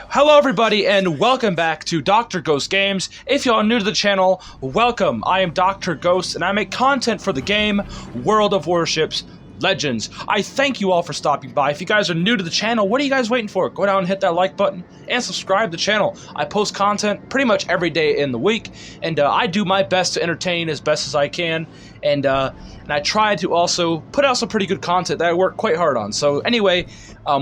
Hello everybody and welcome back to Dr. Ghost Games. If y'all are new to the channel, welcome. I am Dr. Ghost and I make content for the game World of Warships Legends. I thank you all for stopping by. If you guys are new to the channel, what are you guys waiting for? Go down and hit that like button and subscribe to the channel. I post content pretty much every day in the week, and I do my best to entertain as best as I can, and I try to also put out some pretty good content that I work quite hard on. So anyway,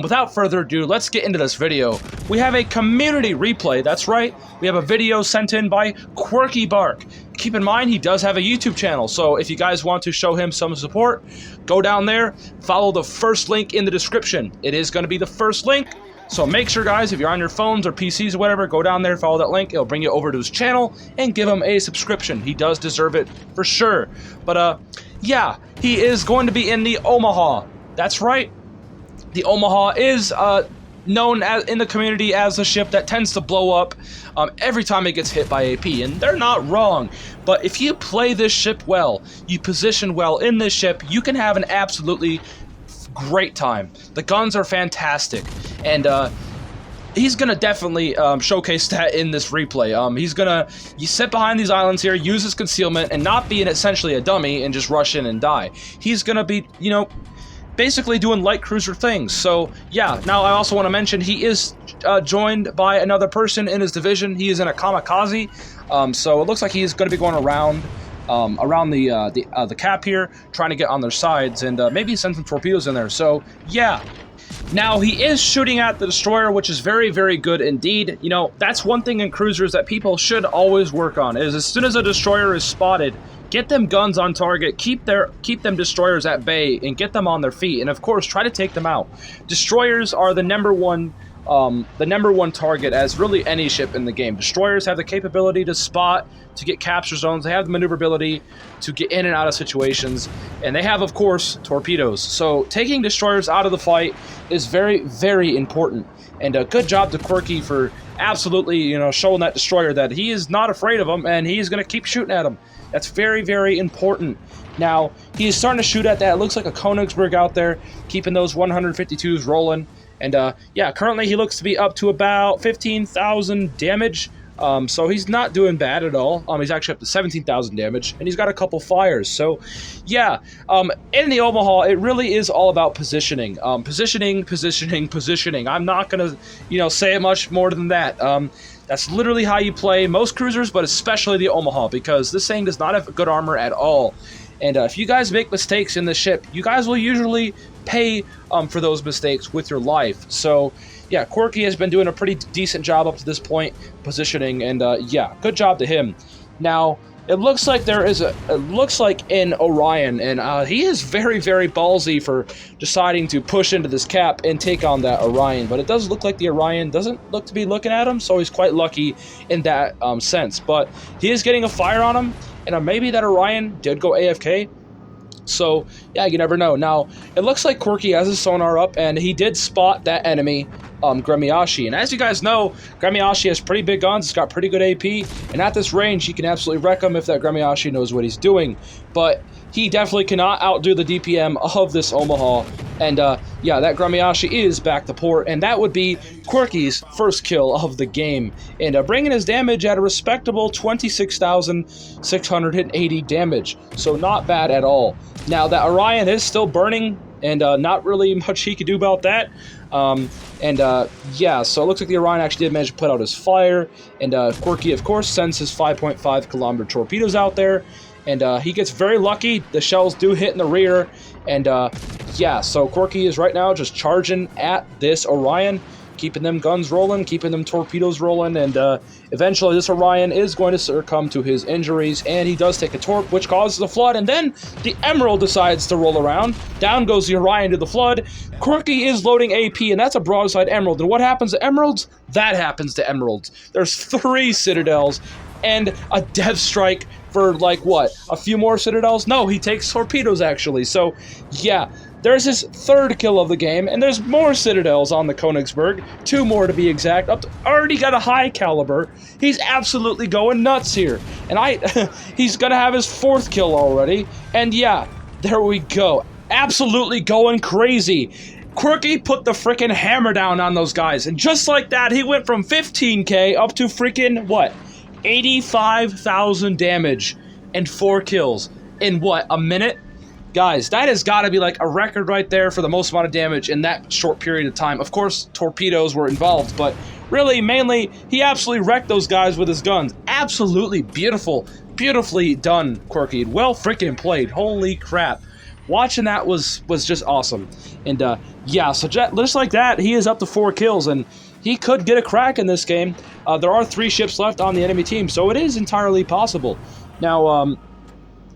without further ado, let's get into this video. We have a community replay, that's right. We have a video sent in by Quirkybark. Keep in mind, he does have a YouTube channel, so if you guys want to show him some support, go down there, follow the first link in the description. It is going to be the first link, so make sure, guys, if you're on your phones or PCs or whatever, go down there, follow that link. It'll bring you over to his channel, and give him a subscription. He does deserve it, for sure. But, yeah, he is going to be in the Omaha. That's right. The Omaha is, known as, in the community as a ship that tends to blow up every time it gets hit by AP, and they're not wrong. But if you play this ship well, you position well in this ship, you can have an absolutely great time. The guns are fantastic, and he's gonna definitely showcase that in this replay. He's gonna sit behind these islands here, use his concealment, and not be essentially a dummy and just rush in and die. He's gonna be, you know, basically doing light cruiser things. So yeah, now I also want to mention he is joined by another person in his division. He is in a kamikaze, so it looks like he's going to be going around the cap here, trying to get on their sides, and maybe send some torpedoes in there. So yeah. Now, he is shooting at the destroyer, which is very, very good indeed. You know, that's one thing in cruisers that people should always work on, is as soon as a destroyer is spotted, get them guns on target, keep them destroyers at bay, and get them on their feet, and of course, try to take them out. Destroyers are the number one target as really any ship in the game. Destroyers have the capability to spot, to get capture zones, they have the maneuverability to get in and out of situations, and they have, of course, torpedoes. So taking destroyers out of the fight is very, very important. And a good job to Quirky for absolutely, you know, showing that destroyer that he is not afraid of him, and he's going to keep shooting at him. That's very, very important. Now, he is starting to shoot at that. It looks like a Königsberg out there, keeping those 152s rolling. And, yeah, currently he looks to be up to about 15,000 damage. So he's not doing bad at all. He's actually up to 17,000 damage, and he's got a couple fires. So, yeah, in the Omaha, it really is all about positioning. Positioning. I'm not going to, you know, say it much more than that. That's literally how you play most cruisers, but especially the Omaha, because this thing does not have good armor at all. And if you guys make mistakes in the ship, you guys will usually pay for those mistakes with your life. So, yeah, Quirky has been doing a pretty decent job up to this point, positioning, and yeah, good job to him. Now, it looks like in Orion, and he is very, very ballsy for deciding to push into this cap and take on that Orion. But it does look like the Orion doesn't look to be looking at him, so he's quite lucky in that sense. But he is getting a fire on him, and maybe that Orion did go AFK. So, yeah, you never know. Now, it looks like Quirky has his sonar up, and he did spot that enemy, Gremiashi. And as you guys know, Gremiashi has pretty big guns, it's got pretty good AP, and at this range, he can absolutely wreck him if that Gremiashi knows what he's doing. But he definitely cannot outdo the DPM of this Omaha. And, yeah, that Gremiashi is back to port, and that would be Quirky's first kill of the game. And bringing his damage at a respectable 26,680 damage. So not bad at all. Now, that Orion is still burning, and not really much he could do about that. Yeah, so it looks like the Orion actually did manage to put out his fire, and Quirky, of course, sends his 5.5 kilometer torpedoes out there, and he gets very lucky. The shells do hit in the rear, and yeah, so Quirky is right now just charging at this Orion, keeping them guns rolling, keeping them torpedoes rolling, and eventually this Orion is going to succumb to his injuries, and he does take a torp, which causes a flood, and then the Emerald decides to roll around. Down goes the Orion to the flood. Quirky is loading AP, and that's a broadside Emerald, and what happens to Emeralds? That happens to Emeralds. There's 3 Citadels, and a Death Strike for, like, what, a few more Citadels? No, he takes torpedoes, actually, so, yeah. There's his 3rd kill of the game, and there's more Citadels on the Königsberg, 2 more to be exact, already got a high caliber. He's absolutely going nuts here, and he's gonna have his 4th kill already, and yeah, there we go, absolutely going crazy. Quirky put the freaking hammer down on those guys, and just like that, he went from 15k up to freaking, what, 85,000 damage and 4 kills in, what, a minute? Guys, that has got to be like a record right there for the most amount of damage in that short period of time. Of course, torpedoes were involved, but really, mainly, he absolutely wrecked those guys with his guns. Absolutely beautiful, beautifully done, Quirky. Well freaking played. Holy crap. Watching that was just awesome. And yeah, so just like that, he is up to 4 kills, and he could get a crack in this game. There are 3 ships left on the enemy team, so it is entirely possible. Now,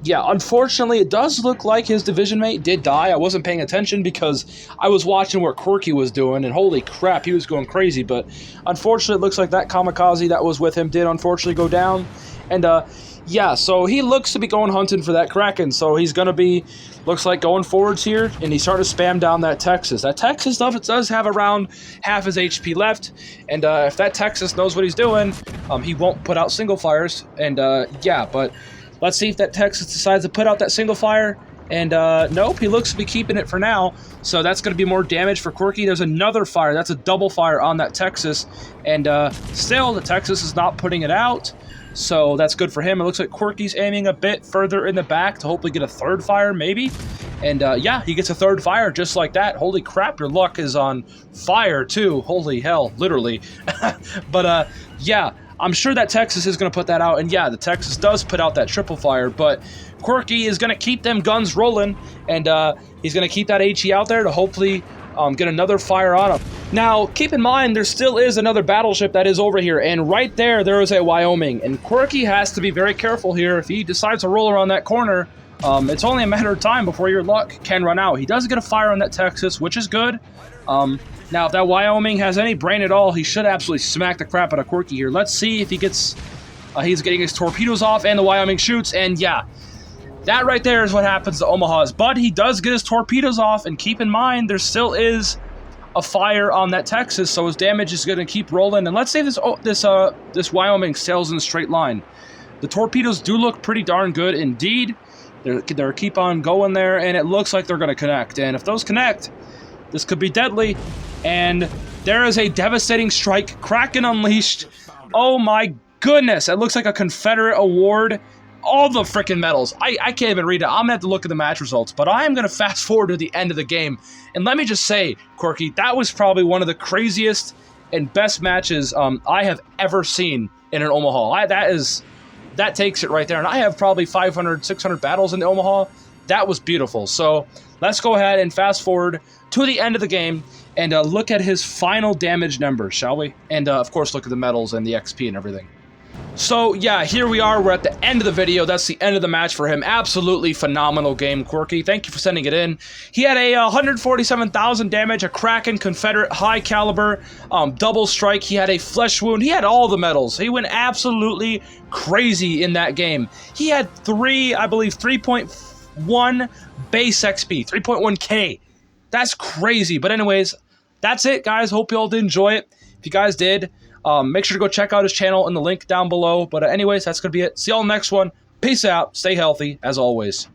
yeah, unfortunately, it does look like his division mate did die. I wasn't paying attention because I was watching what Quirky was doing, and holy crap, he was going crazy. But unfortunately, it looks like that kamikaze that was with him did unfortunately go down. And yeah, so he looks to be going hunting for that Kraken. So he's going to be, looks like, going forwards here, and he's starting to spam down that Texas. That Texas stuff, it does have around half his HP left. And if that Texas knows what he's doing, he won't put out single fires. And yeah, but let's see if that Texas decides to put out that single fire. And nope, he looks to be keeping it for now. So that's going to be more damage for Quirky. There's another fire. That's a double fire on that Texas. And still, the Texas is not putting it out. So that's good for him. It looks like Quirky's aiming a bit further in the back to hopefully get a third fire, maybe. And yeah, he gets a third fire just like that. Holy crap, your luck is on fire too. Holy hell, literally. But yeah, I'm sure that Texas is going to put that out. And yeah, the Texas does put out that triple fire. But Quirky is going to keep them guns rolling. And he's going to keep that HE out there to hopefully get another fire on him. Now, keep in mind, there still is another battleship that is over here, and right there is a Wyoming, and Quirky has to be very careful here. If he decides to roll around that corner, it's only a matter of time before your luck can run out. He does get a fire on that Texas, which is good. Now, if that Wyoming has any brain at all, he should absolutely smack the crap out of Quirky here. Let's see if he gets, he's getting his torpedoes off, and the Wyoming shoots, and yeah, that right there is what happens to Omaha's. But he does get his torpedoes off, and keep in mind, there still is a fire on that Texas, so his damage is going to keep rolling. And let's say this Wyoming sails in a straight line. The torpedoes do look pretty darn good indeed. They're keep on going there, and it looks like they're going to connect. And if those connect, this could be deadly. And there is a devastating strike. Kraken unleashed. Oh my goodness, it looks like a Confederate award. All the freaking medals. I can't even read it. I'm going to have to look at the match results, but I am going to fast forward to the end of the game. And let me just say, Quirky, that was probably one of the craziest and best matches I have ever seen in an Omaha. That takes it right there. And I have probably 500, 600 battles in the Omaha. That was beautiful. So let's go ahead and fast forward to the end of the game and look at his final damage numbers, shall we? And of course, look at the medals and the XP and everything. So, yeah, here we are. We're at the end of the video. That's the end of the match for him. Absolutely phenomenal game, Quirky. Thank you for sending it in. He had a 147,000 damage, a Kraken, Confederate, high caliber, double strike. He had a flesh wound. He had all the medals. He went absolutely crazy in that game. He had I believe 3.1 base XP, 3.1k. That's crazy. But anyways, that's it, guys. Hope you all did enjoy it. If you guys did, make sure to go check out his channel in the link down below. But anyways, that's going to be it. See y'all next one. Peace out. Stay healthy, as always.